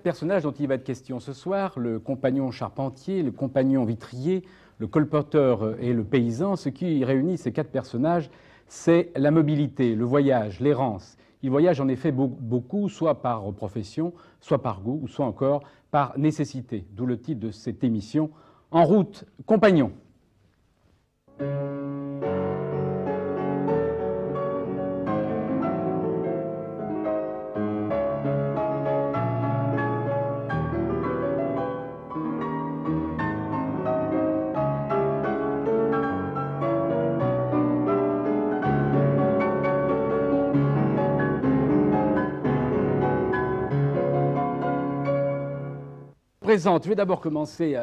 personnages dont il va être question ce soir, le compagnon charpentier, le compagnon vitrier, le colporteur et le paysan. Ce qui réunit ces 4 personnages, c'est la mobilité, le voyage, l'errance. Ils voyagent en effet beaucoup, soit par profession, soit par goût, ou soit encore par nécessité. D'où le titre de cette émission, En route, compagnons. Je vais d'abord commencer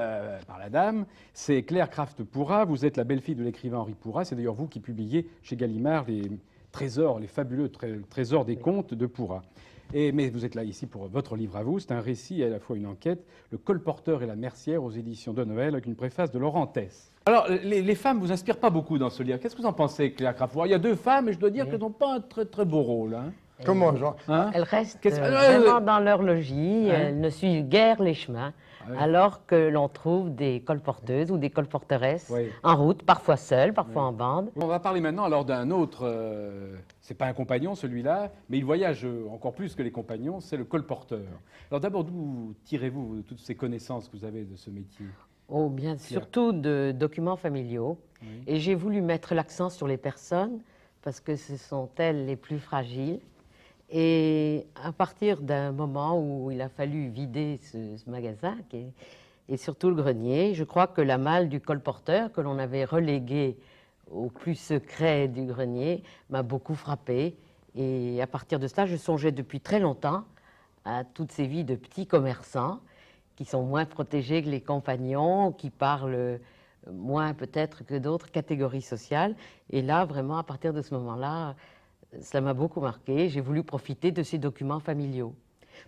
par la dame. C'est Claire Craft-Pourra. Vous êtes la belle-fille de l'écrivain Henri Pourra. C'est d'ailleurs vous qui publiez chez Gallimard les trésors, les fabuleux trésors des contes de Pourra. Mais vous êtes là ici pour votre livre à vous. C'est un récit et à la fois une enquête. Le colporteur et la mercière aux éditions de Noël, avec une préface de Laurent Tess. Alors, les femmes vous inspirent pas beaucoup dans ce livre. Qu'est-ce que vous en pensez, Claire Craft-Pourra? Il y a 2 femmes et je dois dire qu'elles n'ont pas un très très beau rôle. Hein. Comment, Jean? Elles restent vraiment dans leur logis, elles ne suivent guère les chemins, alors que l'on trouve des colporteuses ou des colporteresses en route, parfois seules, parfois en bande. On va parler maintenant alors d'un autre, c'est pas un compagnon celui-là, mais il voyage encore plus que les compagnons, c'est le colporteur. Alors d'abord, d'où tirez-vous toutes ces connaissances que vous avez de ce métier? Oh bien, surtout de documents familiaux, et j'ai voulu mettre l'accent sur les personnes, parce que ce sont elles les plus fragiles. Et à partir d'un moment où il a fallu vider ce magasin, et surtout le grenier, je crois que la malle du colporteur, que l'on avait reléguée au plus secret du grenier, m'a beaucoup frappée. Et à partir de cela, je songeais depuis très longtemps à toutes ces vies de petits commerçants qui sont moins protégés que les compagnons, qui parlent moins peut-être que d'autres catégories sociales. Et là, vraiment, à partir de ce moment-là, cela m'a beaucoup marqué. J'ai voulu profiter de ces documents familiaux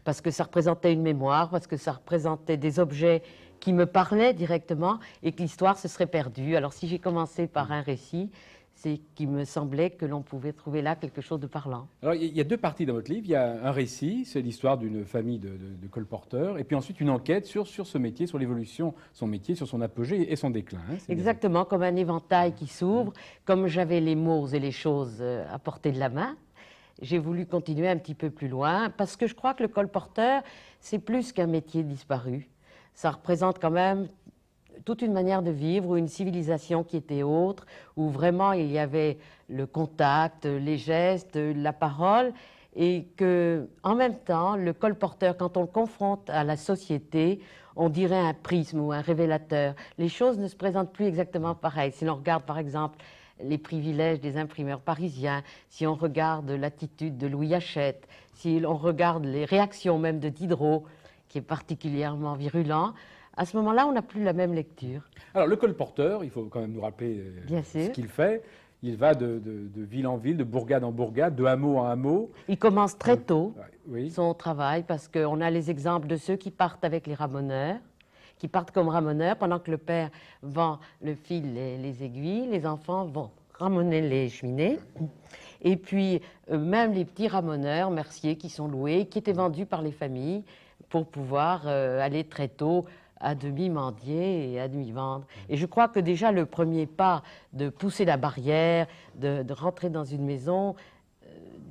parce que ça représentait une mémoire, parce que ça représentait des objets qui me parlaient directement et que l'histoire se serait perdue. Alors si j'ai commencé par un récit, c'est qu'il me semblait que l'on pouvait trouver là quelque chose de parlant. Alors il y a 2 parties dans votre livre. Il y a un récit, c'est l'histoire d'une famille de colporteurs, et puis ensuite une enquête sur ce métier, sur l'évolution de son métier, sur son apogée et son déclin. Hein, exactement, comme un éventail qui s'ouvre. Comme j'avais les mots et les choses à portée de la main, j'ai voulu continuer un petit peu plus loin, parce que je crois que le colporteur, c'est plus qu'un métier disparu. Ça représente quand même toute une manière de vivre, ou une civilisation qui était autre, où vraiment il y avait le contact, les gestes, la parole, et que, en même temps, le colporteur, quand on le confronte à la société, on dirait un prisme ou un révélateur. Les choses ne se présentent plus exactement pareil. Si l'on regarde, par exemple, les privilèges des imprimeurs parisiens, si on regarde l'attitude de Louis Hachette, si on regarde les réactions même de Diderot, qui est particulièrement virulent, à ce moment-là, on n'a plus la même lecture. Alors, le colporteur, il faut quand même nous rappeler ce qu'il fait. Il va de ville en ville, de bourgade en bourgade, de hameau en hameau. Il commence très tôt son travail, parce qu'on a les exemples de ceux qui partent avec les ramoneurs, qui partent comme ramoneurs, pendant que le père vend le fil, les aiguilles, les enfants vont ramoner les cheminées. Et puis, même les petits ramoneurs, merciers, qui sont loués, qui étaient vendus par les familles pour pouvoir aller très tôt à demi mendier et à demi vendre. Et je crois que déjà le premier pas de pousser la barrière, de rentrer dans une maison,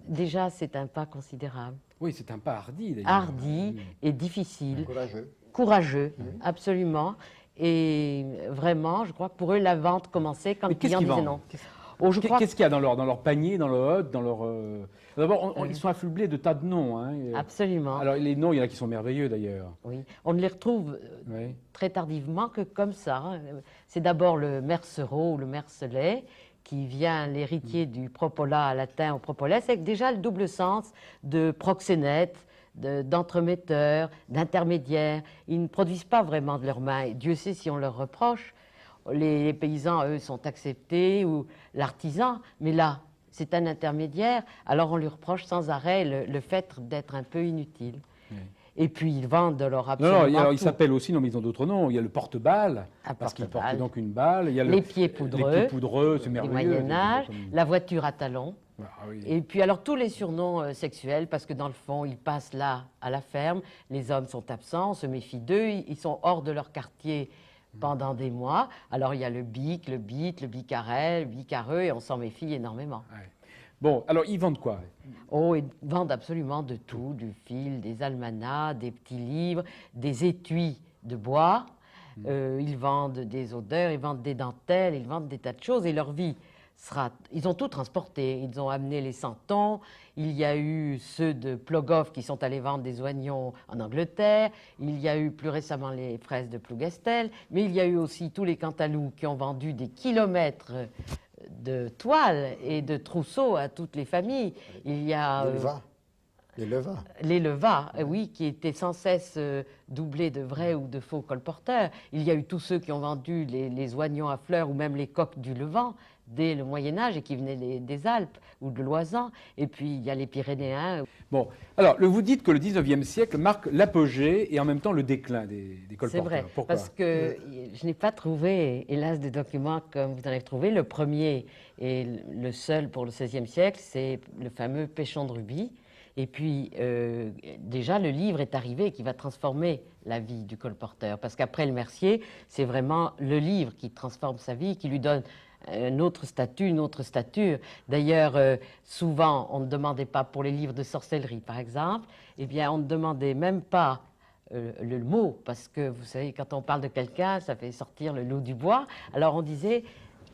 déjà c'est un pas considérable. Oui, c'est un pas hardi d'ailleurs. Hardi et difficile. Courageux. Courageux, absolument. Et vraiment, je crois que pour eux, la vente commençait quand le client disait non. Qu'est-ce qu'il y a dans leur panier, dans leur hotte, dans leur... D'abord, ils sont affublés de tas de noms. Hein. Absolument. Alors, les noms, il y en a qui sont merveilleux, d'ailleurs. Oui, on ne les retrouve très tardivement que comme ça. Hein. C'est d'abord le mercereau ou le mercelet, qui vient l'héritier du propolat latin au propolet. C'est déjà le double sens de proxénète, d'entremetteur, d'intermédiaire. Ils ne produisent pas vraiment de leurs mains. Et Dieu sait si on leur reproche. Les paysans, eux, sont acceptés, ou l'artisan, mais là, c'est un intermédiaire, alors on lui reproche sans arrêt le fait d'être un peu inutile. Oui. Et puis ils vendent leur absolument alors, ils s'appellent aussi, non mais ils ont d'autres noms, il y a le porte-balle, parce qu'ils portent donc une balle, il y a les pieds poudreux, c'est merveilleux. du Moyen-Âge, la voiture à talons. Ah oui. Et puis alors tous les surnoms sexuels, parce que dans le fond, ils passent là à la ferme, les hommes sont absents, on se méfie d'eux, ils sont hors de leur quartier pendant des mois. Alors il y a le bic, le bite, le bicarel, le bicareux, et on s'en méfie énormément. Ouais. Bon, alors ils vendent quoi? Oh, ils vendent absolument de tout, du fil, des almanachs, des petits livres, des étuis de bois. Ils vendent des odeurs, ils vendent des dentelles, ils vendent des tas de choses, et leur vie sera... Ils ont tout transporté. Ils ont amené les santons, il y a eu ceux de Plogoff qui sont allés vendre des oignons en Angleterre, il y a eu plus récemment les fraises de Plougastel, mais il y a eu aussi tous les Cantalous qui ont vendu des kilomètres de toiles et de trousseaux à toutes les familles. Il y a... Les levas. Les levas, oui, qui étaient sans cesse doublés de vrais ou de faux colporteurs. Il y a eu tous ceux qui ont vendu les oignons à fleurs ou même les coques du Levant dès le Moyen-Âge et qui venaient des Alpes ou de l'Oisan. Et puis il y a les Pyrénéens. Bon, alors vous dites que le 19e siècle marque l'apogée et en même temps le déclin des colporteurs. C'est vrai, pourquoi? parce que je n'ai pas trouvé, hélas, de documents comme vous en avez trouvé. Le premier et le seul pour le XVIe siècle, c'est le fameux Péchon de Rubis. Et puis, déjà, le livre est arrivé qui va transformer la vie du colporteur. Parce qu'après le Mercier, c'est vraiment le livre qui transforme sa vie, qui lui donne un autre statut, une autre stature. D'ailleurs, souvent, on ne demandait pas pour les livres de sorcellerie, par exemple, eh bien, on ne demandait même pas le mot, parce que, vous savez, quand on parle de quelqu'un, ça fait sortir le loup du bois. Alors, on disait,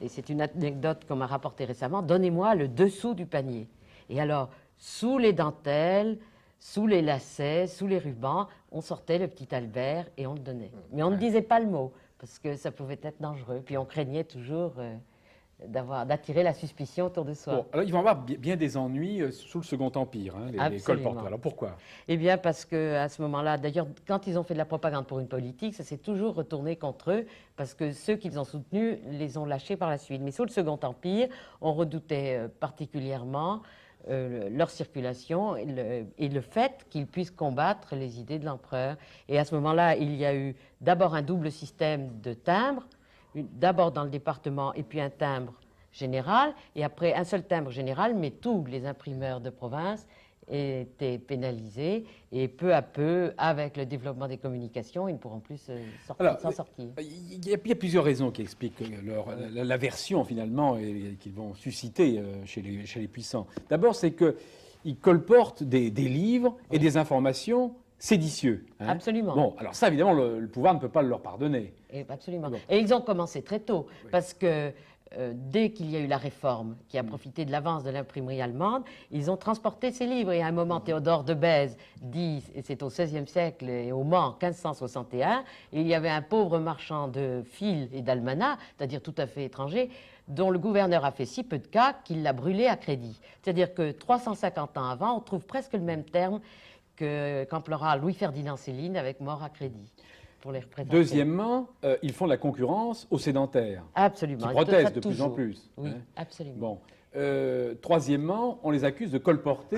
et c'est une anecdote qu'on m'a rapportée récemment, « Donnez-moi le dessous du panier ». Et alors, sous les dentelles, sous les lacets, sous les rubans, on sortait le petit Albert et on le donnait. Mais on ne disait pas le mot, parce que ça pouvait être dangereux. Puis on craignait toujours d'attirer la suspicion autour de soi. Bon, alors ils vont avoir bien des ennuis sous le Second Empire, hein, les colporteurs. Alors pourquoi? Eh bien parce qu'à ce moment-là, d'ailleurs, quand ils ont fait de la propagande pour une politique, ça s'est toujours retourné contre eux, parce que ceux qu'ils ont soutenus les ont lâchés par la suite. Mais sous le Second Empire, on redoutait particulièrement leur circulation et le fait qu'ils puissent combattre les idées de l'empereur. Et à ce moment-là, il y a eu d'abord un double système de timbres, d'abord dans le département et puis un timbre général, et après un seul timbre général, mais tous les imprimeurs de province étaient pénalisés, et peu à peu, avec le développement des communications, ils ne pourront plus s'en sortir. Il y a plusieurs raisons qui expliquent l'aversion, finalement, qu'ils vont susciter chez les puissants. D'abord, c'est qu'ils colportent des livres et des informations séditieux. Hein. Absolument. Bon, alors ça, évidemment, le pouvoir ne peut pas leur pardonner. Absolument. Bon. Et ils ont commencé très tôt, oui. parce que dès qu'il y a eu la réforme qui a profité de l'avance de l'imprimerie allemande, ils ont transporté ces livres. Et à un moment, Théodore de Bèze dit, et c'est au XVIe siècle, et au Mans, 1561, il y avait un pauvre marchand de fils et d'almanachs, c'est-à-dire tout à fait étranger, dont le gouverneur a fait si peu de cas qu'il l'a brûlé à crédit. C'est-à-dire que 350 ans avant, on trouve presque le même terme qu'emploiera Louis-Ferdinand Céline avec mort à crédit. Pour les représenter. Deuxièmement, ils font de la concurrence aux sédentaires. Absolument. Qui protestent de plus en plus. Oui, hein. absolument. Bon. Troisièmement, on les accuse de colporter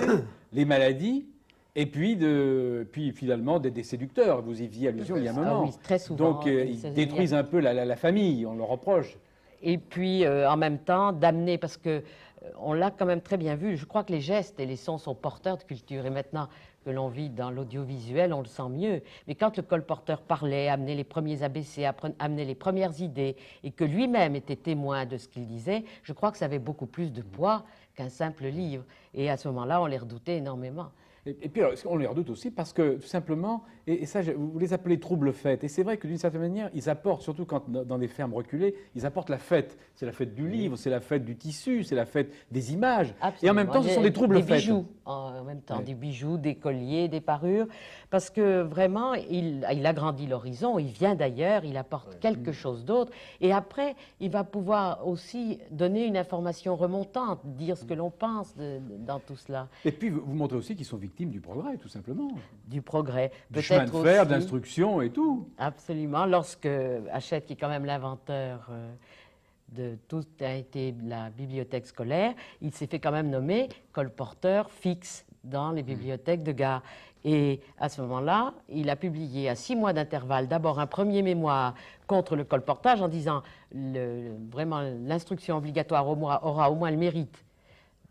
les maladies et puis finalement d'être des séducteurs. Vous y faisiez allusion il y a un moment. Ah oui, très souvent. Donc ils détruisent un peu la famille, on leur reproche. Et puis en même temps d'amener, parce que on l'a quand même très bien vu, je crois que les gestes et les sons sont porteurs de culture. Et maintenant que l'on vit dans l'audiovisuel, on le sent mieux. Mais quand le colporteur parlait, amenait les premiers ABC, amenait les premières idées, et que lui-même était témoin de ce qu'il disait, je crois que ça avait beaucoup plus de poids qu'un simple livre. Et à ce moment-là, on les redoutait énormément. Et puis, alors, on les redoute aussi parce que, tout simplement, et ça, vous les appelez troubles fêtes. Et c'est vrai que, d'une certaine manière, ils apportent, surtout quand dans des fermes reculées, ils apportent la fête. C'est la fête du livre, c'est la fête du tissu, c'est la fête des images. Absolument. Et en même temps, ce sont des troubles fêtes. Des bijoux, en même temps, des bijoux, des colliers, des parures. Parce que, vraiment, il agrandit l'horizon, il vient d'ailleurs, il apporte quelque chose d'autre. Et après, il va pouvoir aussi donner une information remontante, dire ce que l'on pense dans tout cela. Et puis, vous montrez aussi qu'ils sont victimes du progrès, tout simplement. Du progrès. Du chemin de fer, de l'instruction et tout. Absolument. Lorsque Hachette, qui est quand même l'inventeur de tout a été la bibliothèque scolaire, il s'est fait quand même nommer colporteur fixe dans les bibliothèques de gare. Et à ce moment-là, il a publié à 6 mois d'intervalle d'abord un premier mémoire contre le colportage en disant vraiment l'instruction obligatoire aura au moins le mérite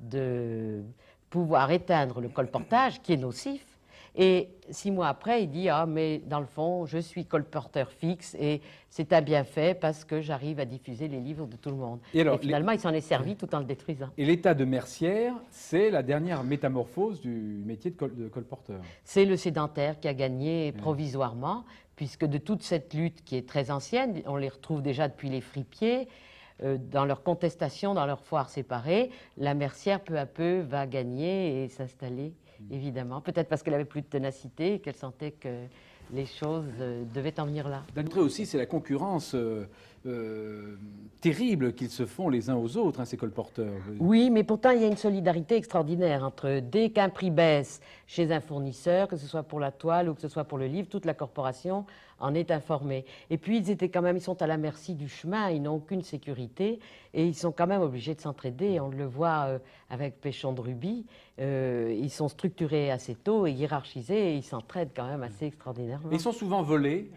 de pouvoir éteindre le colportage, qui est nocif. Et 6 mois après, il dit « Ah, mais dans le fond, je suis colporteur fixe et c'est un bienfait parce que j'arrive à diffuser les livres de tout le monde. » Et finalement, il s'en est servi tout en le détruisant. Et l'état de Mercière, c'est la dernière métamorphose du métier de colporteur. C'est le sédentaire qui a gagné provisoirement, puisque de toute cette lutte qui est très ancienne, on les retrouve déjà depuis les fripiers, dans leur contestation, dans leurs foires séparées, la Mercière, peu à peu, va gagner et s'installer. Évidemment, peut-être parce qu'elle avait plus de ténacité et qu'elle sentait que les choses devaient en venir là. D'un autre côté aussi, c'est la concurrence terrible qu'ils se font les uns aux autres, hein, ces colporteurs. Oui, mais pourtant, il y a une solidarité extraordinaire entre dès qu'un prix baisse chez un fournisseur, que ce soit pour la toile ou que ce soit pour le livre, toute la corporation en est informée. Et puis, ils sont à la merci du chemin, ils n'ont aucune sécurité et ils sont quand même obligés de s'entraider. On le voit avec Péchon de Rubis, ils sont structurés assez tôt et hiérarchisés et ils s'entraident quand même assez extraordinairement. Et ils sont souvent volés.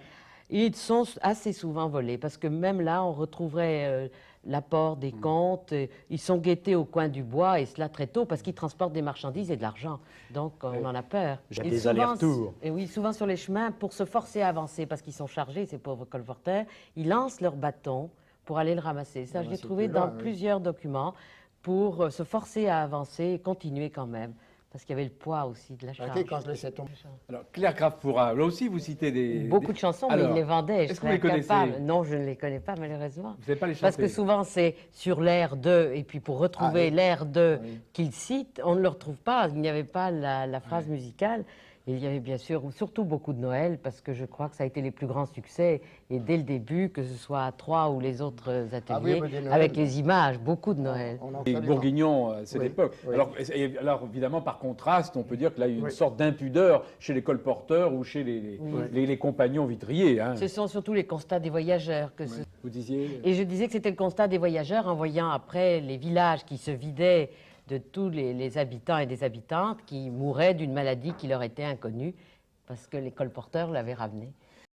Ils sont assez souvent volés, parce que même là, on retrouverait l'apport des comptes. Ils sont guettés au coin du bois, et cela très tôt, parce qu'ils transportent des marchandises et de l'argent. Donc, on en a peur. Il y a des allers-retours. Et oui, souvent sur les chemins, pour se forcer à avancer, parce qu'ils sont chargés, ces pauvres colporteurs, ils lancent leur bâton pour aller le ramasser. Ça, je l'ai trouvé dans plusieurs documents, pour se forcer à avancer et continuer quand même. Parce qu'il y avait le poids aussi de la charge. Quand je laissais tomber. Alors, Claire Graff-Pourra, là aussi, vous citez beaucoup de chansons, mais ils les vendaient. Est-ce que vous les connaissez? Non, je ne les connais pas, malheureusement. Vous ne savez pas les chanter? Parce que souvent, c'est sur l'air de, et puis pour retrouver l'air de qu'ils citent, on ne le retrouve pas. Il n'y avait pas la phrase musicale. Et il y avait bien sûr, surtout beaucoup de Noël, parce que je crois que ça a été les plus grands succès. Et dès le début, que ce soit à Troyes ou les autres ateliers, avec les images, beaucoup de Noël. Les Bourguignons, c'est l'époque. Oui. Alors, évidemment, par contraste, on peut dire que là, il y a une sorte d'impudeur chez les colporteurs ou chez les compagnons vitriers. Hein. Ce sont surtout les constats des voyageurs. Vous disiez... Et je disais que c'était le constat des voyageurs en voyant après les villages qui se vidaient de tous les habitants et des habitantes qui mouraient d'une maladie qui leur était inconnue parce que les colporteurs l'avaient ramenée.